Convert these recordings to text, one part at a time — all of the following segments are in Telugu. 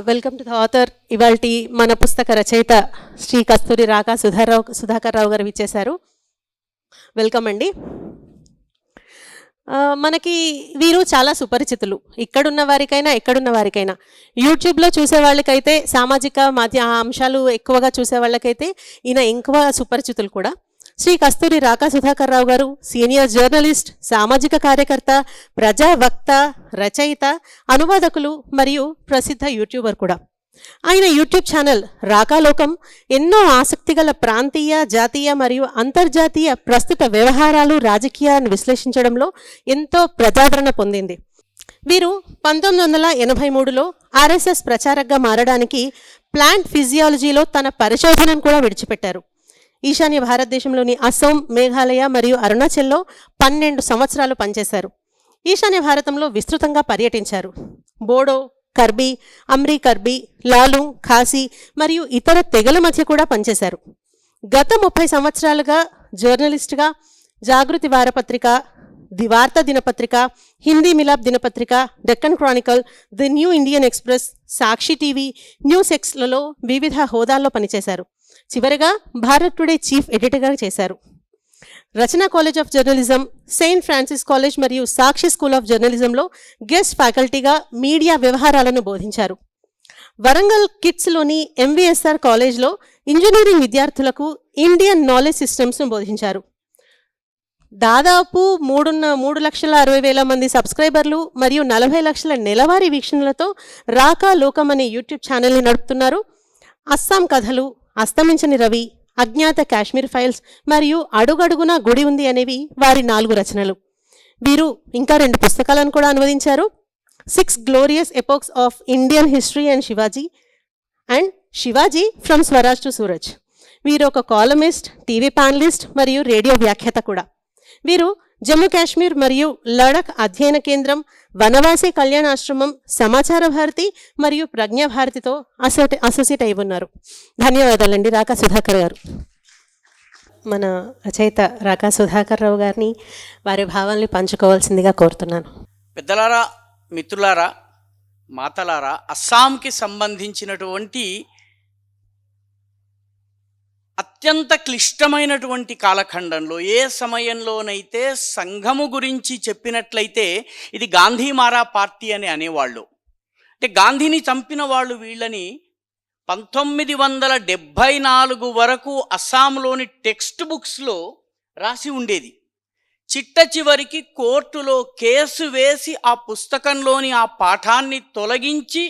Welcome to the author. ఇవాల్టి మన పుస్తక రచయిత శ్రీ కస్తూరి రాకా సుధాకర్ రావు గారు విచ్చేశారు. వెల్కమ్ అండి. మనకి వీరు చాలా సుపరిచితులు, ఇక్కడున్న వారికైనా ఎక్కడున్న వారికైనా. యూట్యూబ్లో చూసే వాళ్ళకైతే, సామాజిక అంశాలు ఎక్కువగా చూసే వాళ్ళకైతే ఈయన ఎక్కువ సుపరిచితులు కూడా. శ్రీ కస్తూరి రాకా సుధాకర్ రావు గారు సీనియర్ జర్నలిస్ట్, సామాజిక కార్యకర్త, ప్రజావక్త, రచయిత, అనువాదకులు మరియు ప్రసిద్ధ యూట్యూబర్ కూడా. ఆయన యూట్యూబ్ ఛానల్ రాకాలోకం ఎన్నో ఆసక్తిగల ప్రాంతీయ, జాతీయ మరియు అంతర్జాతీయ ప్రస్తుత వ్యవహారాలు, రాజకీయాన్ని విశ్లేషించడంలో ఎంతో ప్రజాదరణ పొందింది. వీరు 1983లో ఆర్ఎస్ఎస్ ప్రచారకగా మారడానికి ప్లాంట్ ఫిజియాలజీలో తన పరిశోధనను కూడా విడిచిపెట్టారు. ఈశాన్య భారతదేశంలోని అస్సాం, మేఘాలయ మరియు అరుణాచల్లో 12 సంవత్సరాలు పనిచేశారు. ఈశాన్య భారతంలో విస్తృతంగా పర్యటించారు. బోడో, కర్బీ, అమ్రీ కర్బీ, లాలు, ఖాసీ మరియు ఇతర తెగల మధ్య కూడా పనిచేశారు. గత 30 సంవత్సరాలుగా జర్నలిస్ట్గా జాగృతి వారపత్రిక, ది వార్తా దినపత్రిక, హిందీ మిలాప్ దినపత్రిక, Deccan Chronicle, the New Indian Express, Sakshi TV, news ఎక్స్లలో వివిధ హోదాల్లో పనిచేశారు. చివరిగా భారత్ టుడే చీఫ్ ఎడిటర్గా చేశారు. Rachana college of journalism, Saint Francis college మరియు సాక్షి స్కూల్ ఆఫ్ జర్నలిజంలో గెస్ట్ ఫ్యాకల్టీగా మీడియా వ్యవహారాలను బోధించారు. వరంగల్ కిట్స్లోని ఎంవిఎస్ఆర్ కాలేజ్లో ఇంజనీరింగ్ విద్యార్థులకు ఇండియన్ నాలెడ్జ్ సిస్టమ్స్ను బోధించారు. దాదాపు 3,60,000 మంది సబ్స్క్రైబర్లు మరియు 40 లక్షల నెలవారీ వీక్షణలతో రాకా లోకం అనే యూట్యూబ్ ఛానల్ని నడుపుతున్నారు. అస్సాం కథలు, అస్తమించని రవి, అజ్ఞాత కాశ్మీర్ ఫైల్స్ మరియు అడుగడుగున గుడి ఉంది అనేవి వారి 4 రచనలు. వీరు ఇంకా 2 పుస్తకాలను కూడా అనువదించారు. 6 glorious ఎపోక్స్ of Indian history and Shivaji from Swaraj to Suraj. వీరు ఒక కాలమిస్ట్, టీవీ ప్యానలిస్ట్ మరియు రేడియో వ్యాఖ్యాత కూడా. వీరు జమ్మూ కాశ్మీర్ మరియు లడఖ్ అధ్యయన కేంద్రం, వనవాసి కళ్యాణాశ్రమం, సమాచార భారతి మరియు ప్రజ్ఞా భారతితో అసోసియేట్ అయి ఉన్నారు. ధన్యవాదాలండి రాకా సుధాకర్ గారు. మన రచయిత రాకా సుధాకర్ రావు గారిని వారి భావాల్ని పంచుకోవాల్సిందిగా కోరుతున్నాను. పెద్దలారా, మిత్రులారా, మాతలారా, అస్సాంకి సంబంధించినటువంటి అత్యంత క్లిష్టమైనటువంటి కాలఖండంలో ఏ సమయంలోనైతే సంఘము గురించి చెప్పినట్లయితే ఇది గాంధీ మారా పార్టీ అని అనేవాళ్ళు. అంటే గాంధీని చంపిన వాళ్ళు వీళ్ళని 1974 వరకు అస్సాంలోని టెక్స్ట్ బుక్స్లో రాసి ఉండేది. చిట్ట చివరికి కోర్టులో కేసు వేసి ఆ పుస్తకంలోని ఆ పాఠాన్ని తొలగించి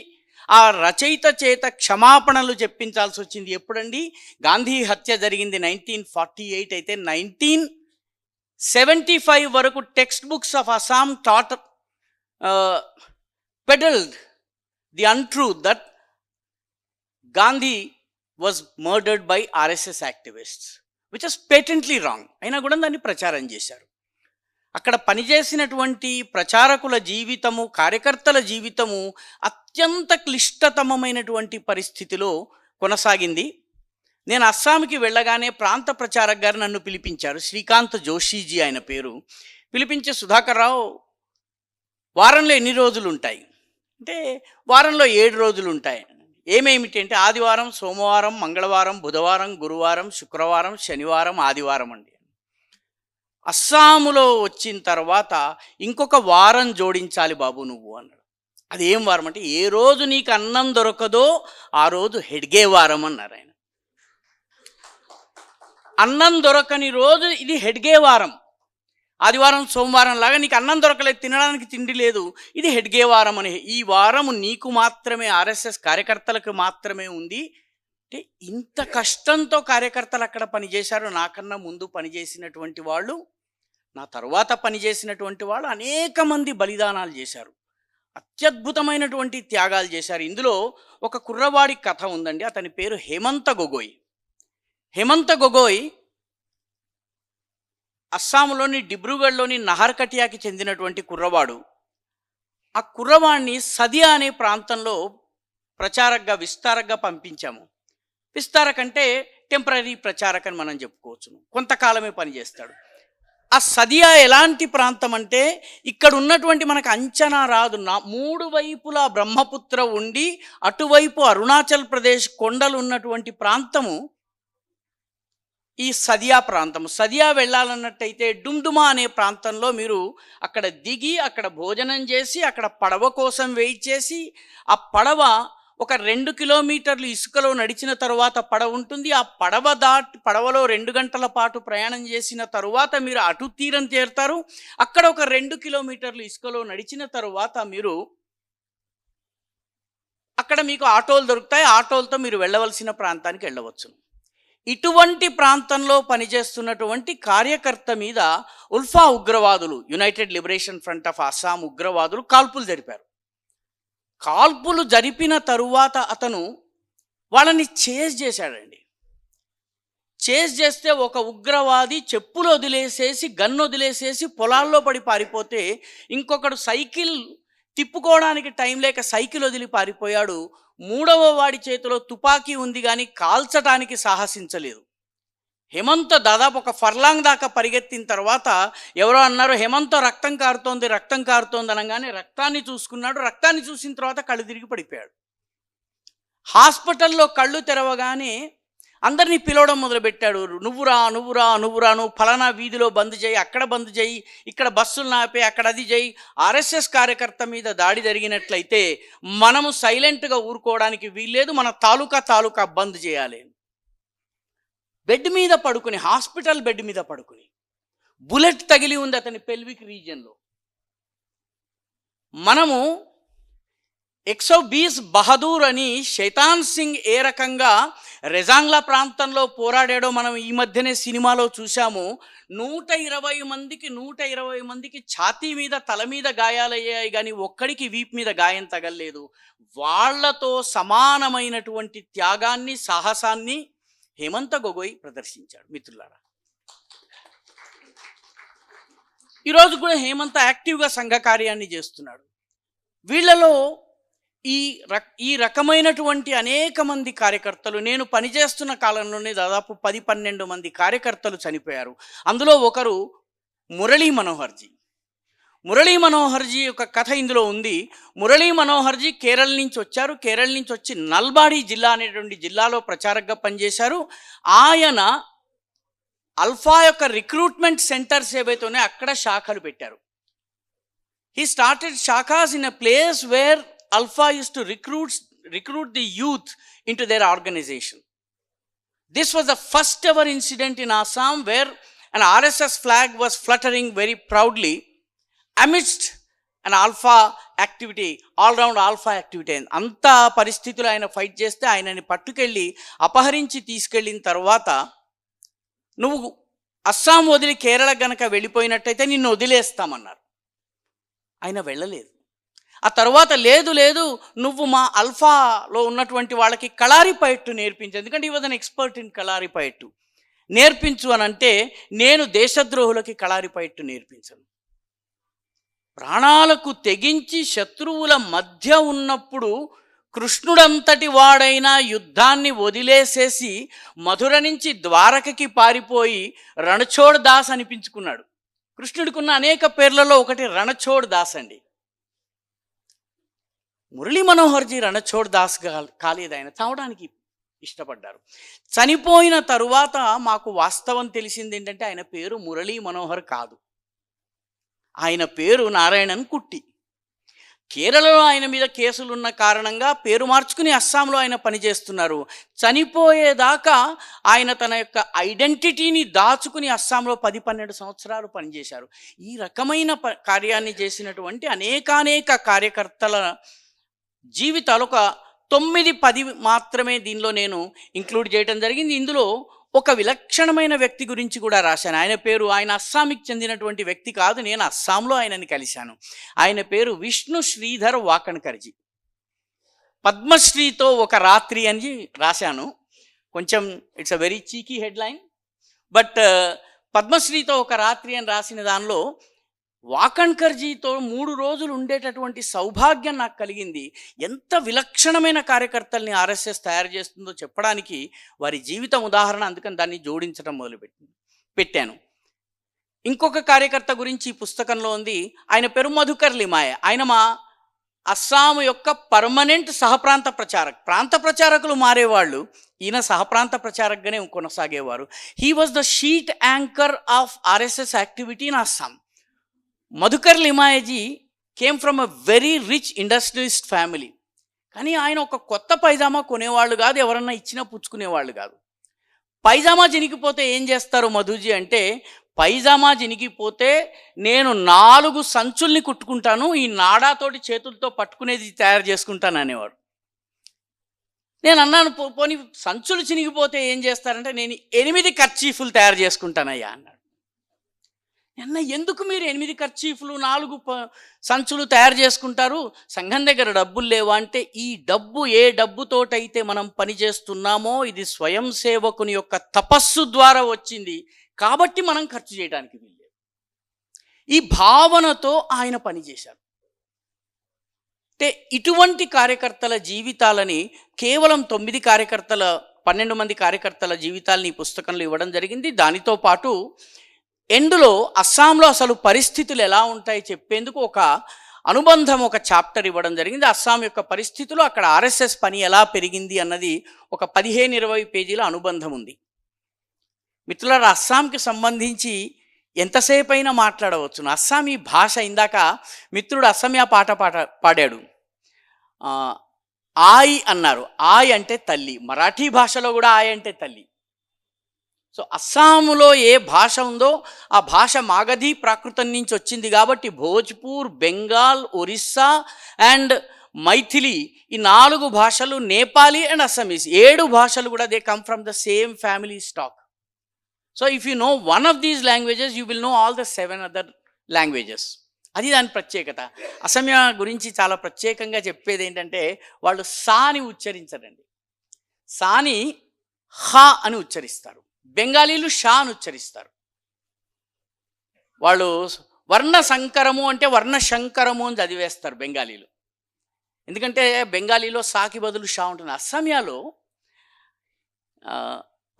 ఆ రచయిత చేత క్షమాపణలు చెప్పించాల్సి వచ్చింది. ఎప్పుడండి? గాంధీ హత్య జరిగింది 1948 అయితే 1975 వరకు text books of Assam taught peddled the untruth that Gandhi was murdered by RSS activists, which is patently wrong. అయినా కూడా దాన్ని ప్రచారం చేశారు. అక్కడ పనిచేసినటువంటి ప్రచారకుల జీవితము, కార్యకర్తల జీవితము అత్యంత క్లిష్టతమమైనటువంటి పరిస్థితిలో కొనసాగింది. నేను అస్సాంకి వెళ్ళగానే ప్రాంత ప్రచారక్ గారు నన్ను పిలిపించారు. శ్రీకాంత్ జోషీజీ ఆయన పేరు. పిలిపించే సుధాకర్ రావు, వారంలో ఎన్ని రోజులు ఉంటాయి అంటే వారంలో 7 రోజులు ఉంటాయి. ఏమేమిటి అంటే ఆదివారం, సోమవారం, మంగళవారం, బుధవారం, గురువారం, శుక్రవారం, శనివారం, ఆదివారం అండి. అస్సాములో వచ్చిన తర్వాత ఇంకొక వారం జోడించాలి బాబు నువ్వు అన్నాడు. అది ఏం వారం అంటే ఏ రోజు నీకు అన్నం దొరకదో ఆ రోజు హెడ్గే వారం అన్నారు ఆయన. అన్నం దొరకని రోజు ఇది హెడ్గే వారం. ఆదివారం, సోమవారం లాగా నీకు అన్నం దొరకలేదు, తినడానికి తిండి లేదు, ఇది హెడ్గే వారం అని. ఈ వారం నీకు మాత్రమే, ఆర్ఎస్ఎస్ కార్యకర్తలకు మాత్రమే ఉంది. అంటే ఇంత కష్టంతో కార్యకర్తలు అక్కడ పనిచేశారు. నాకన్నా ముందు పనిచేసినటువంటి వాళ్ళు, నా తరువాత పనిచేసినటువంటి వాళ్ళు అనేక మంది బలిదానాలు చేశారు, అత్యద్భుతమైనటువంటి త్యాగాలు చేశారు. ఇందులో ఒక కుర్రవాడి కథ ఉందండి. అతని పేరు హేమంత గొగోయ్. హేమంత గొగోయ్ అస్సాంలోని డిబ్రూగఢ్లోని నహర్కటియాకి చెందినటువంటి కుర్రవాడు. ఆ కుర్రవాడిని సదియా అనే ప్రాంతంలో ప్రచారకగా, విస్తారకగా పంపించాము. విస్తారక్ అంటే టెంపరీ ప్రచారక్ అని మనం చెప్పుకోవచ్చును. కొంతకాలమే పనిచేస్తాడు. ఆ సదియా ఎలాంటి ప్రాంతం అంటే ఇక్కడ ఉన్నటువంటి మనకు అంచనా రాదు. మూడు వైపులా బ్రహ్మపుత్ర ఉండి అటువైపు అరుణాచల్ ప్రదేశ్ కొండలు ఉన్నటువంటి ప్రాంతము ఈ సదియా ప్రాంతము. సదియా వెళ్ళాలన్నట్టయితే డుమ్డుమా అనే ప్రాంతంలో మీరు అక్కడ దిగి అక్కడ భోజనం చేసి అక్కడ పడవ కోసం వెయిట్ చేసి ఆ పడవ ఒక 2 కిలోమీటర్లు ఇసుకలో నడిచిన తరువాత పడవ ఉంటుంది. ఆ పడవలో 2 గంటల పాటు ప్రయాణం చేసిన తరువాత మీరు అటు తీరం చేరుతారు. అక్కడ ఒక 2 కిలోమీటర్లు ఇసుకలో నడిచిన తరువాత మీరు అక్కడ మీకు ఆటోలు దొరుకుతాయి. ఆటోలతో మీరు వెళ్ళవలసిన ప్రాంతానికి వెళ్ళవచ్చు. ఇటువంటి ప్రాంతంలో పనిచేస్తున్నటువంటి కార్యకర్త మీద ఉల్ఫా ఉగ్రవాదులు, United liberation front of Assam ఉగ్రవాదులు కాల్పులు జరిపారు. కాల్పులు జరిపిన తరువాత అతను వాళ్ళని చేజ్ చేశాడండి. చేజ్ చేస్తే ఒక ఉగ్రవాది చెప్పులు వదిలేసేసి గన్ను వదిలేసేసి పొలాల్లో పడి పారిపోతే ఇంకొకడు సైకిల్ తిప్పుకోవడానికి టైం లేక సైకిల్ వదిలి పారిపోయాడు. మూడవ వాడి చేతిలో తుపాకీ ఉంది కానీ కాల్చడానికి సాహసించలేదు. హేమంత్ దాదాపు ఒక ఫర్లాంగ్ దాకా పరిగెత్తిన తర్వాత ఎవరో అన్నారు, హేమంత్ రక్తం కారుతోంది అనగానే రక్తాన్ని చూసుకున్నాడు. రక్తాన్ని చూసిన తర్వాత కళ్ళు తిరిగి పడిపోయాడు. హాస్పిటల్లో కళ్ళు తెరవగానే అందరినీ పిలవడం మొదలుపెట్టాడు. నువ్వు ఫలానా వీధిలో బంద్ చేయి, అక్కడ బంద్ చేయి, ఇక్కడ బస్సులు నాపే, అక్కడ అది చేయి. ఆర్ఎస్ఎస్ కార్యకర్త మీద దాడి జరిగినట్లయితే మనము సైలెంట్గా ఊరుకోవడానికి వీల్లేదు, మన తాలూకా బంద్ చేయాలి. బెడ్ మీద పడుకుని, హాస్పిటల్ బెడ్ మీద పడుకుని, బుల్లెట్ తగిలి ఉంది అతని పెల్విక్ రీజియన్లో. మనము 120 బహదూర్ అని శైతాన్ సింగ్ ఏ రకంగా రెజాంగ్లా ప్రాంతంలో పోరాడాడో మనం ఈ మధ్యనే సినిమాలో చూసాము. 120 మందికి ఛాతీ మీద తల మీద గాయాలయ్యాయి కానీ ఒక్కడికి వీపు మీద గాయం తగలలేదు. వాళ్లతో సమానమైనటువంటి త్యాగాన్ని, సాహసాన్ని హేమంత్ గొగోయ్ ప్రదర్శించాడు. మిత్రులారా, ఈరోజు కూడా హేమంత్ యాక్టివ్గా సంఘ కార్యాన్ని చేస్తున్నాడు. వీళ్ళలో ఈ రకమైనటువంటి అనేక మంది కార్యకర్తలు, నేను పనిచేస్తున్న కాలంలోనే దాదాపు 10-12 మంది కార్యకర్తలు చనిపోయారు. అందులో ఒకరు మురళీ మనోహర్జీ యొక్క కథ ఇందులో ఉంది. మురళీ మనోహర్జీ కేరళ నుంచి వచ్చారు. కేరళ నుంచి వచ్చి నల్బాడి జిల్లా అనేటువంటి జిల్లాలో ప్రచారకగా పనిచేశారు. ఆయన అల్ఫా యొక్క రిక్రూట్మెంట్ సెంటర్స్ ఏవైతే ఉన్నాయో అక్కడ శాఖలు పెట్టారు. He started shakhas in a place where Alpha used to recruit the youth into their organization. This was the first ever incident in Assam where an RSS flag was fluttering very proudly amidst an alpha activity, all-round alpha activity. అంతా పరిస్థితులు ఆయన ఫైట్ చేస్తే ఆయనని పట్టుకెళ్ళి అపహరించి తీసుకెళ్ళిన తర్వాత, నువ్వు అస్సాం వదిలి కేరళ గనక వెళ్ళిపోయినట్టయితే నిన్ను వదిలేస్తామన్నారు. ఆయన వెళ్ళలేదు. ఆ తర్వాత లేదు నువ్వు మా అల్ఫాలో ఉన్నటువంటి వాళ్ళకి కళారిపయట్టు నేర్పించు, ఎందుకంటే ఈ వాజ్ అన్ ఎక్స్పర్ట్ ఇన్ కళారిపయట్టు, నేర్పించు అని అంటే, నేను దేశద్రోహులకి కళారిపయట్టు నేర్పించను. ప్రాణాలకు తెగించి శత్రువుల మధ్య ఉన్నప్పుడు కృష్ణుడంతటి వాడైనా యుద్ధాన్ని వదిలేసేసి మధుర నుంచి ద్వారకకి పారిపోయి రణఛోడ్ దాస్ అనిపించుకున్నాడు. కృష్ణుడికున్న అనేక పేర్లలో ఒకటి రణఛోడ్ దాస్ అండి. మురళీ మనోహర్జీ రణఛోడ్ దాస్ కాలేదు, ఆయన చావడానికి ఇష్టపడ్డారు. చనిపోయిన తరువాత మాకు వాస్తవం తెలిసింది ఏంటంటే ఆయన పేరు మురళీ మనోహర్ కాదు, ఆయన పేరు నారాయణన్ కుట్టి. కేరళలో ఆయన మీద కేసులున్న కారణంగా పేరు మార్చుకుని అస్సాంలో ఆయన పనిచేస్తున్నారు. చనిపోయేదాకా ఆయన తన యొక్క ఐడెంటిటీని దాచుకుని అస్సాంలో 10-12 సంవత్సరాలు పనిచేశారు. ఈ రకమైన కార్యాన్ని చేసినటువంటి అనేకానేక కార్యకర్తల జీవితాలు ఒక 9-10 మాత్రమే దీనిలో నేను ఇంక్లూడ్ చేయడం జరిగింది. ఇందులో ఒక విలక్షణమైన వ్యక్తి గురించి కూడా రాశాను. ఆయన అస్సాంకి చెందినటువంటి వ్యక్తి కాదు, నేను అస్సాంలో ఆయనని కలిశాను. ఆయన పేరు విష్ణు శ్రీధర్ వాకణ్కర్జీ. పద్మశ్రీతో ఒక రాత్రి అని రాశాను. కొంచెం it's a very cheeky headline, but పద్మశ్రీతో ఒక రాత్రి అని రాసిన దానిలో వాకణ్కర్జీతో 3 రోజులు ఉండేటటువంటి సౌభాగ్యం నాకు కలిగింది. ఎంత విలక్షణమైన కార్యకర్తల్ని ఆర్ఎస్ఎస్ తయారు చేస్తుందో చెప్పడానికి వారి జీవితం ఉదాహరణ, అందుకని దాన్ని జోడించడం పెట్టాను. ఇంకొక కార్యకర్త గురించి ఈ పుస్తకంలో ఉంది. ఆయన పేరు మధుకర్ లిమాయ. ఆయన మా అస్సాం యొక్క పర్మనెంట్ సహప్రాంత ప్రచారక్. ప్రాంత ప్రచారకులు మారేవాళ్ళు, ఈయన సహప్రాంత ప్రచారక్గానే కొనసాగేవారు. He was the sheet anchor of RSS activity in Assam. Madhukar Limayeji came from a very rich industrialist family. కానీ ఆయన ఒక కొత్త పైజామా కొనేవాళ్ళు కాదు, ఎవరన్నా ఇచ్చినా పుచ్చుకునేవాళ్ళు కాదు. పైజామా చినిగిపోతే ఏం చేస్తారు మధుజీ అంటే, పైజామా చినిగిపోతే నేను 4 సంచుల్ని కుట్టుకుంటాను, ఈ నాడాతోటి చేతులతో పట్టుకునేది తయారు చేసుకుంటాను అనేవాడు. నేను అన్నాను, పోనీ సంచులు చినిగిపోతే ఏం చేస్తారంటే, నేను 8 కర్చీఫ్లు తయారు చేసుకుంటానయ్యా అన్నాడు. అన్న, ఎందుకు మీరు 8 కర్చీఫ్లు 4 సంచులు తయారు చేసుకుంటారు, సంఘం దగ్గర డబ్బులు లేవా అంటే, ఈ డబ్బు ఏ డబ్బుతోటైతే మనం పని చేస్తున్నామో ఇది స్వయం సేవకుని యొక్క తపస్సు ద్వారా వచ్చింది, కాబట్టి మనం ఖర్చు చేయడానికి వీల్లేదు. ఈ భావనతో ఆయన పనిచేశారు. అంటే ఇటువంటి కార్యకర్తల జీవితాలని కేవలం 12 మంది కార్యకర్తల జీవితాలని ఈ పుస్తకంలో ఇవ్వడం జరిగింది. దానితో పాటు ఎండ్లో అస్సాంలో అసలు పరిస్థితులు ఎలా ఉంటాయి చెప్పేందుకు ఒక అనుబంధం, ఒక చాప్టర్ ఇవ్వడం జరిగింది. అస్సాం యొక్క పరిస్థితులు, అక్కడ ఆర్ఎస్ఎస్ పని ఎలా పెరిగింది అన్నది ఒక 15-20 పేజీల అనుబంధం ఉంది. మిత్రులారా, అస్సాంకి సంబంధించి ఎంతసేపు అయినా మాట్లాడవచ్చును. అస్సామీ భాష, ఇందాక మిత్రుడు అస్సామియా పాట పాడాడు. ఆయ్ అన్నారు. ఆయ్ అంటే తల్లి. మరాఠీ భాషలో కూడా ఆయ్ అంటే తల్లి. సో అస్సాములో ఏ భాష ఉందో ఆ భాష మాగధీ ప్రాకృతం నుంచి వచ్చింది కాబట్టి భోజ్పూర్, బెంగాల్, ఒరిస్సా అండ్ మైథిలి, ఈ 4 భాషలు, నేపాలీ అండ్ అస్సామీస్, 7 భాషలు కూడా they come from the same family stock. So if you know one of these languages you will know all the 7 other languages. అది దాని ప్రత్యేకత. అసమియా గురించి చాలా ప్రత్యేకంగా చెప్పేది ఏంటంటే, వాళ్ళు సాని ఉచ్చరించరండి. సాని హా అని ఉచ్చరిస్తారు. బెంగాలీలు షా అని ఉచ్చరిస్తారు. వాళ్ళు వర్ణ సంకరము అంటే వర్ణ శంకరము అని చదివేస్తారు బెంగాలీలు. ఎందుకంటే బెంగాలీలో సాకి బదులు షా ఉంటుంది. అస్సామియాలో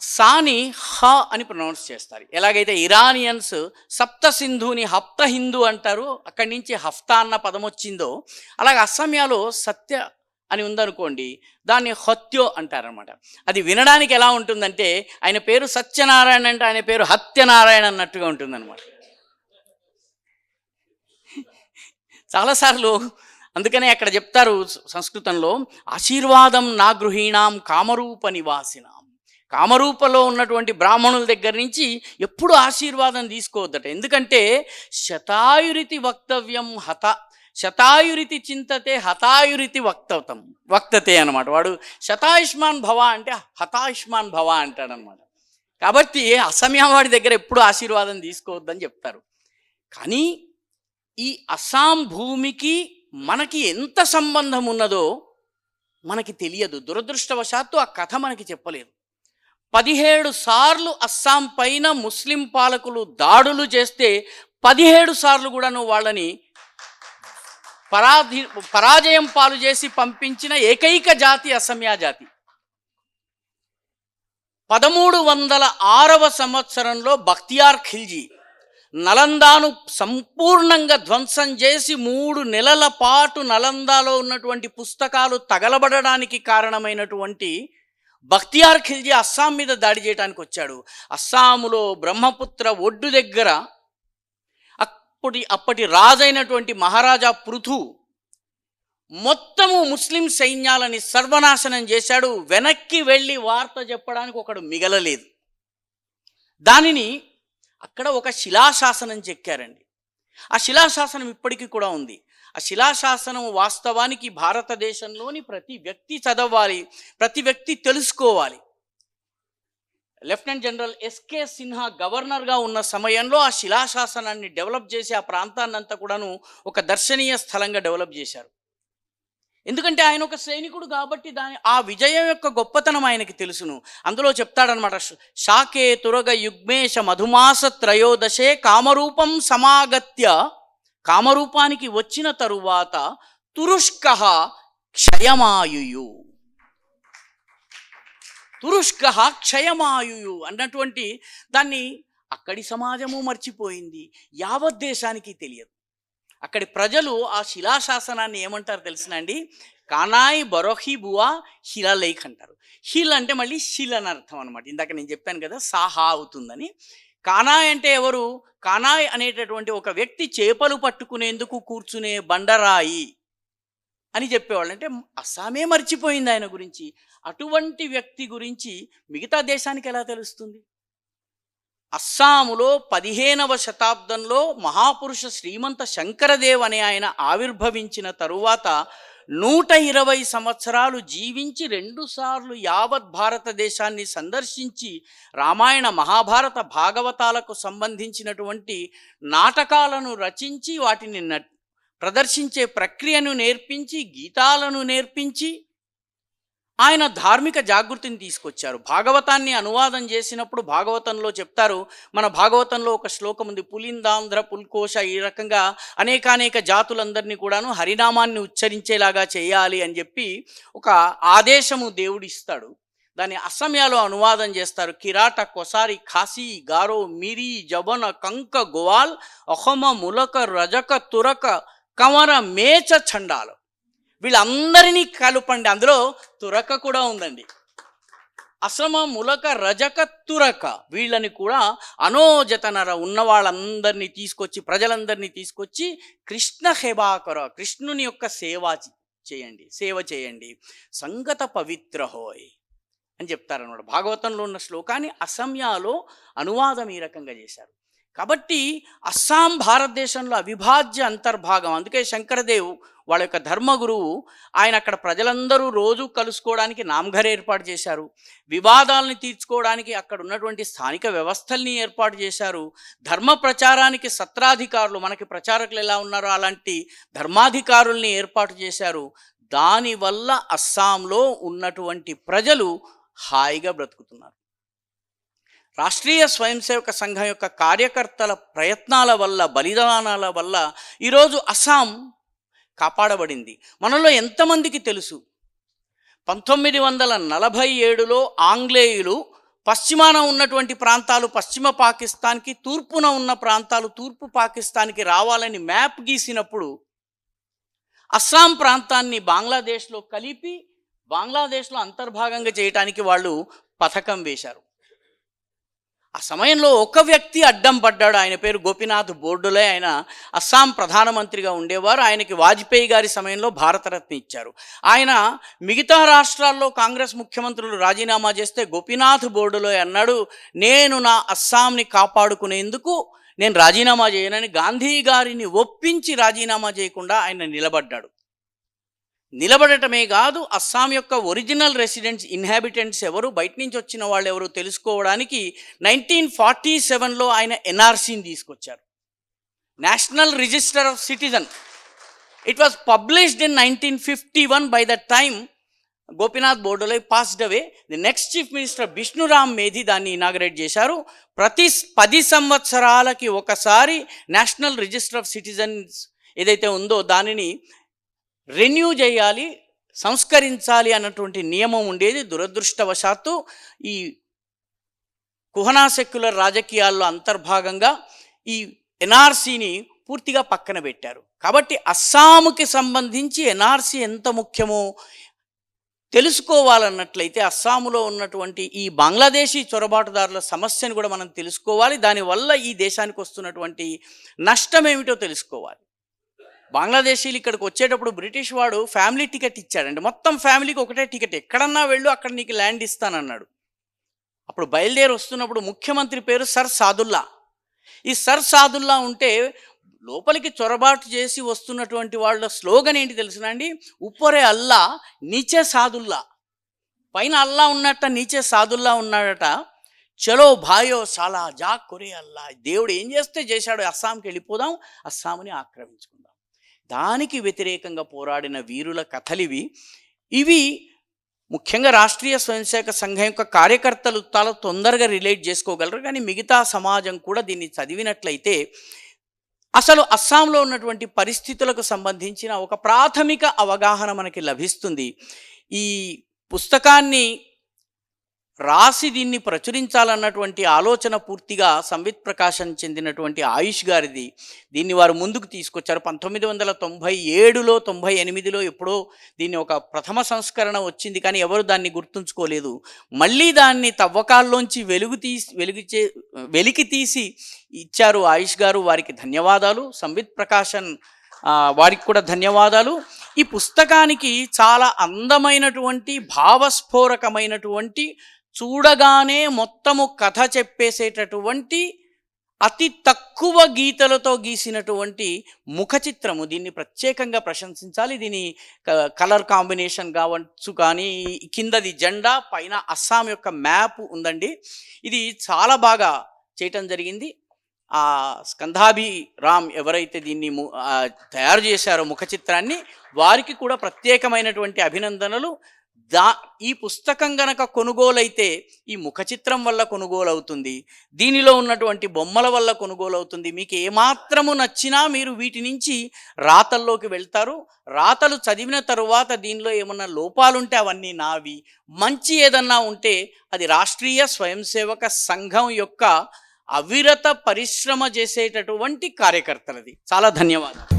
సాని హ అని ప్రొనౌన్స్ చేస్తారు. ఎలాగైతే ఇరానియన్స్ సప్త సింధుని హప్త హిందూ అంటారు, అక్కడి నుంచి హఫ్తా అన్న పదం వచ్చిందో, అలాగే అస్సామియాలో సత్య అని ఉందనుకోండి, దాన్ని హత్యో అంటారనమాట. అది వినడానికి ఎలా ఉంటుందంటే, ఆయన పేరు సత్యనారాయణ అంటే ఆయన పేరు హత్యనారాయణ అన్నట్టుగా ఉంటుందన్నమాట. చాలాసార్లు అందుకనే అక్కడ చెప్తారు సంస్కృతంలో, ఆశీర్వాదం నా గృహీణాం కామరూప నివాసినాం. కామరూపలో ఉన్నటువంటి బ్రాహ్మణుల దగ్గర నుంచి ఎప్పుడు ఆశీర్వాదం తీసుకోవద్దట. ఎందుకంటే శతాయురితి వక్తవ్యం శతాయురితి చింతతే హతాయురితి వక్తతే అనమాట. వాడు శతాయుష్మాన్ భవ అంటే హతాయుష్మాన్ భవ అంటాడనమాట. కాబట్టి అసమియా వాడి దగ్గర ఎప్పుడు ఆశీర్వాదం తీసుకోవద్దని చెప్తారు. కానీ ఈ అస్సాం భూమికి మనకి ఎంత సంబంధం ఉన్నదో మనకి తెలియదు. దురదృష్టవశాత్తు ఆ కథ మనకి చెప్పలేదు. 17 సార్లు అస్సాం పైన ముస్లిం పాలకులు దాడులు చేస్తే 17 సార్లు కూడాను వాళ్ళని పరాజయం పాలు చేసి పంపించిన ఏకైక జాతి అసమియా జాతి. 1306వ సంవత్సరంలో బఖ్తియార్ ఖిల్జీ నలందాను సంపూర్ణంగా ధ్వంసం చేసి 3 నెలల పాటు నలందాలో ఉన్నటువంటి పుస్తకాలు తగలబడడానికి కారణమైనటువంటి బఖ్తియార్ ఖిల్జీ అస్సాం మీద దాడి చేయడానికి వచ్చాడు. అస్సాములో బ్రహ్మపుత్ర ఒడ్డు దగ్గర అప్పటి రాజైనటువంటి మహారాజా పృథు మొత్తము ముస్లిం సైన్యాలని సర్వనాశనం చేశాడు. వెనక్కి వెళ్ళి వార్త చెప్పడానికి ఒకడు మిగలలేదు. దానిని అక్కడ ఒక శిలాశాసనం చెక్కారండి. ఆ శిలాశాసనం ఇప్పటికీ కూడా ఉంది. ఆ శిలాశాసనం వాస్తవానికి భారతదేశంలోని ప్రతి వ్యక్తి చదవాలి, ప్రతి వ్యక్తి తెలుసుకోవాలి. లెఫ్టినెంట్ జనరల్ ఎస్కే సిన్హా గవర్నర్గా ఉన్న సమయంలో ఆ శిలాశాసనాన్ని డెవలప్ చేసి ఆ ప్రాంతాన్నంతా కూడాను ఒక దర్శనీయ స్థలంగా డెవలప్ చేశారు. ఎందుకంటే ఆయన ఒక సైనికుడు కాబట్టి ఆ విజయం యొక్క గొప్పతనం ఆయనకి తెలుసును. అందులో చెప్తాడనమాట, శాకే తురగ యుగ్మేశ మధుమాస త్రయోదశే కామరూపం సమాగత్య, కామరూపానికి వచ్చిన తరువాత తురుష్క క్షయమాయు, తురుష్క క్షయమాయు అన్నటువంటి దాన్ని అక్కడి సమాజము మర్చిపోయింది, యావత్ దేశానికి తెలియదు. అక్కడి ప్రజలు ఆ శిలాశాసనాన్ని ఏమంటారు తెలిసినండి? కానాయి బరోహి బువా శిలాలేఖ్ అంటారు. హిల్ అంటే మళ్ళీ శిల్ అని అర్థం అనమాట. ఇందాక నేను చెప్పాను కదా సాహా అవుతుందని. కానాయ్ అంటే ఎవరు? కానాయ్ అనేటటువంటి ఒక వ్యక్తి చేపలు పట్టుకునేందుకు కూర్చునే బండరాయి అని చెప్పేవాళ్ళు. అంటే అస్సామే మర్చిపోయింది ఆయన గురించి. అటువంటి వ్యక్తి గురించి మిగతా దేశానికి ఎలా తెలుస్తుంది? అస్సాములో 15వ శతాబ్దంలో మహాపురుష శ్రీమంత శంకరదేవ్ అనే ఆయన ఆవిర్భవించిన తరువాత 120 సంవత్సరాలు జీవించి 2 సార్లు యావత్ భారతదేశాన్ని సందర్శించి రామాయణ మహాభారత భాగవతాలకు సంబంధించినటువంటి నాటకాలను రచించి వాటిని ప్రదర్శించే ప్రక్రియను నేర్పించి గీతాలను నేర్పించి ఆయన ధార్మిక జాగృతిని తీసుకొచ్చారు. భాగవతాన్ని అనువాదం చేసినప్పుడు భాగవతంలో చెప్తారు, మన భాగవతంలో ఒక శ్లోకం ఉంది, పులిందాంధ్ర పుల్కోశ, ఈ రకంగా అనేకానేక జాతులందరినీ కూడాను హరినామాన్ని ఉచ్చరించేలాగా చేయాలి అని చెప్పి ఒక ఆదేశము దేవుడు ఇస్తాడు. దాన్ని అసమ్యాలో అనువాదం చేస్తారు. కిరాట, కొసారి, ఖాసీ, గారో, మిరి, జబన, కంక, గోవాల్, అహమ, ములక, రజక, తురక, కమర, మేచ, చండాలు, వీళ్ళందరినీ కలుపండి. అందులో తురక కూడా ఉందండి. అసమ, ములక, రజక, తురక, వీళ్ళని కూడా అనోజతనర ఉన్న వాళ్ళందరినీ తీసుకొచ్చి, ప్రజలందరినీ తీసుకొచ్చి కృష్ణ హేబాకర, కృష్ణుని యొక్క సేవ చేయండి, సంగత పవిత్ర హోయ్ అని చెప్తారన్నమాట. భాగవతంలో ఉన్న శ్లోకాన్ని అసమ్యాలో అనువాదం ఈ రకంగా చేశారు. కాబట్టి అస్సాం భారతదేశంలో అవిభాజ్య అంతర్భాగం. అందుకే శంకరదేవ్ వాళ్ళ యొక్క ధర్మగురువు ఆయన అక్కడ ప్రజలందరూ రోజు కలుసుకోవడానికి నామఘర్ ఏర్పాటు చేశారు. వివాదాలను తీర్చుకోవడానికి అక్కడ ఉన్నటువంటి స్థానిక వ్యవస్థల్ని ఏర్పాటు చేశారు. ధర్మ ప్రచారానికి సత్రాధికారులు, మనకి ప్రచారకులు ఎలా ఉన్నారో అలాంటి ధర్మాధికారుల్ని ఏర్పాటు చేశారు. దానివల్ల అస్సాంలో ఉన్నటువంటి ప్రజలు హాయిగా బ్రతుకుతున్నారు. రాష్ట్రీయ స్వయం సేవక సంఘం యొక్క కార్యకర్తల ప్రయత్నాల వల్ల, బలిదానాల వల్ల ఈరోజు అస్సాం కాపాడబడింది. మనలో ఎంతమందికి తెలుసు 1947లో ఆంగ్లేయులు పశ్చిమాన ఉన్నటువంటి ప్రాంతాలు పశ్చిమ పాకిస్తాన్కి, తూర్పున ఉన్న ప్రాంతాలు తూర్పు పాకిస్తాన్కి రావాలని మ్యాప్ గీసినప్పుడు అస్సాం ప్రాంతాన్ని బంగ్లాదేశ్లో కలిపి బంగ్లాదేశ్లో అంతర్భాగంగా చేయడానికి వాళ్ళు పథకం వేశారు. ఆ సమయంలో ఒక వ్యక్తి అడ్డం పడ్డాడు. ఆయన పేరు గోపీనాథ్ బోర్డులే. ఆయన అస్సాం ప్రధానమంత్రిగా ఉండేవారు. ఆయనకి వాజ్పేయి గారి సమయంలో భారతరత్న ఇచ్చారు. ఆయన మిగతా రాష్ట్రాల్లో కాంగ్రెస్ ముఖ్యమంత్రులు రాజీనామా చేస్తే గోపీనాథ్ బోర్డులే అన్నాడు, నేను నా అస్సాంని కాపాడుకునేందుకు నేను రాజీనామా చేయనని గాంధీ గారిని ఒప్పించి రాజీనామా చేయకుండా ఆయన నిలబడ్డాడు. నిలబడటమే కాదు, అస్సాం యొక్క ఒరిజినల్ రెసిడెంట్స్, ఇన్హాబిటెంట్స్ ఎవరు, బయట నుంచి వచ్చిన వాళ్ళు ఎవరు తెలుసుకోవడానికి 1947లో ఆయన ఎన్ఆర్సీని తీసుకొచ్చారు, National Register of Citizen. It was published in 1951. By that time Gopinath Bordoloi passed away. The next chief minister Bishnuram Medhi దాన్ని ఇనాగరేట్ చేశారు. ప్రతి 10 సంవత్సరాలకి ఒకసారి నేషనల్ రిజిస్టర్ ఆఫ్ సిటిజన్స్ ఏదైతే ఉందో దానిని రెన్యూ చేయాలి, సంస్కరించాలి అన్నటువంటి నియమం ఉండేది. దురదృష్టవశాత్తు ఈ కుహనా సెక్యులర్ రాజకీయాల్లో అంతర్భాగంగా ఈ ఎన్ఆర్సీని పూర్తిగా పక్కన పెట్టారు. కాబట్టి అస్సాంకి సంబంధించి ఎన్ఆర్సీ ఎంత ముఖ్యమో తెలుసుకోవాలన్నట్లయితే అస్సాంలో ఉన్నటువంటి ఈ బంగ్లాదేశీ చొరబాటుదారుల సమస్యను కూడా మనం తెలుసుకోవాలి. దానివల్ల ఈ దేశానికి వస్తున్నటువంటి నష్టం ఏమిటో తెలుసుకోవాలి. బంగ్లాదేశీలు ఇక్కడికి వచ్చేటప్పుడు బ్రిటిష్ వాడు ఫ్యామిలీ టికెట్ ఇచ్చాడండి. మొత్తం ఫ్యామిలీకి ఒకటే టికెట్, ఎక్కడన్నా వెళ్ళు అక్కడ నీకు ల్యాండ్ ఇస్తానన్నాడు. అప్పుడు బయలుదేరి వస్తున్నప్పుడు ముఖ్యమంత్రి పేరు సర్ సాదుల్లా. ఈ సర్ సాదుల్లా ఉంటే లోపలికి చొరబాటు చేసి వస్తున్నటువంటి వాళ్ళ స్లోగన్ ఏంటి తెలుసునండి? ఉప్పరే అల్లా నీచే సాదుల్లా. పైన అల్లా ఉన్నట్ట నీచే సాదుల్లా ఉన్నాడట. చలో భాయో సాలా జా కొరే అల్లా. దేవుడు ఏం చేస్తే చేశాడు, అస్సాంకి వెళ్ళిపోదాం, అస్సాంని ఆక్రమించుకుందాం. దానికి వ్యతిరేకంగా పోరాడిన వీరుల కథలివి. ఇవి ముఖ్యంగా రాష్ట్రీయ స్వయంసేవక సంఘం యొక్క కార్యకర్తలు చాలా తొందరగా రిలేట్ చేసుకోగలరు. కానీ మిగతా సమాజం కూడా దీన్ని చదివినట్లయితే అసలు అస్సాంలో ఉన్నటువంటి పరిస్థితులకు సంబంధించిన ఒక ప్రాథమిక అవగాహన మనకి లభిస్తుంది. ఈ పుస్తకాన్ని రాసి దీన్ని ప్రచురించాలన్నటువంటి ఆలోచన పూర్తిగా సంవిత్ ప్రకాశం చెందినటువంటి ఆయుష్ గారిది. దీన్ని వారు ముందుకు తీసుకొచ్చారు. 1997లో 98లో ఎప్పుడో దీన్ని ఒక ప్రథమ సంస్కరణ వచ్చింది, కానీ ఎవరు దాన్ని గుర్తుంచుకోలేదు. మళ్ళీ దాన్ని తవ్వకాల్లోంచి వెలికి తీసి ఇచ్చారు ఆయుష్ గారు. వారికి ధన్యవాదాలు. సంవిత్ ప్రకాశన్ వారికి కూడా ధన్యవాదాలు. ఈ పుస్తకానికి చాలా అందమైనటువంటి భావస్ఫోరకమైనటువంటి, చూడగానే మొత్తము కథ చెప్పేసేటటువంటి, అతి తక్కువ గీతలతో గీసినటువంటి ముఖ చిత్రము. దీన్ని ప్రత్యేకంగా ప్రశంసించాలి. దీని కలర్ కాంబినేషన్ కావచ్చు, కానీ కిందది జెండా, పైన అస్సాం యొక్క మ్యాప్ ఉందండి. ఇది చాలా బాగా చేయటం జరిగింది. ఆ స్కంధాభి రామ్ ఎవరైతే దీన్ని తయారు చేశారో ముఖ చిత్రాన్ని, వారికి కూడా ప్రత్యేకమైనటువంటి అభినందనలు. ఈ పుస్తకం గనక కొనుగోలైతే ఈ ముఖ చిత్రం వల్ల కొనుగోలు అవుతుంది, దీనిలో ఉన్నటువంటి బొమ్మల వల్ల కొనుగోలు అవుతుంది. మీకు ఏమాత్రము నచ్చినా మీరు వీటి నుంచి రాతల్లోకి వెళ్తారు. రాతలు చదివిన తరువాత దీనిలో ఏమన్నా లోపాలుంటే అవన్నీ నావి, మంచి ఏదన్నా ఉంటే అది రాష్ట్రీయ స్వయం సేవక సంఘం యొక్క అవిరత పరిశ్రమ చేసేటటువంటి కార్యకర్తలది. చాలా ధన్యవాదాలు.